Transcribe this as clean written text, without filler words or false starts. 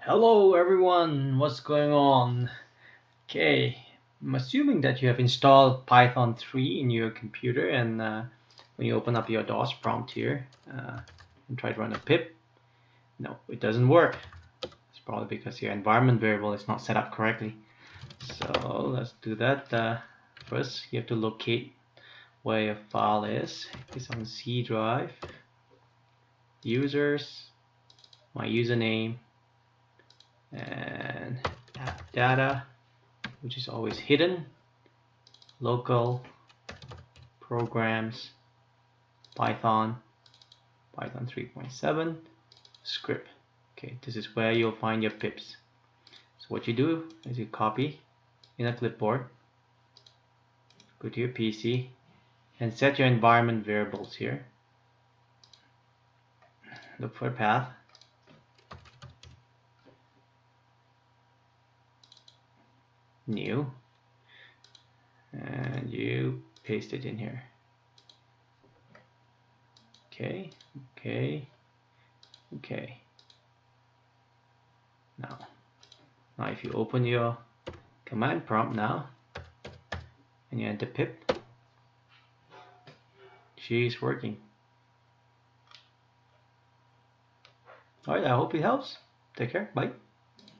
Hello everyone, what's going on? Okay, I'm assuming that you have installed Python 3 in your computer, and when you open up your DOS prompt here and try to run a pip, no, it doesn't work. It's probably because your environment variable is not set up correctly. So let's do that. First, you have to locate where your file is. It's on C drive, users, my username, and AppData, which is always hidden, local, programs, Python 3.7, script. Okay, this is where you'll find your pips. So what you do is you copy in a clipboard, go to your PC, and set your environment variables here. Look for a path. New. And you paste it in here. Okay. Now if you open your command prompt now and you enter pip, she's working. Alright, I hope it helps. Take care. Bye.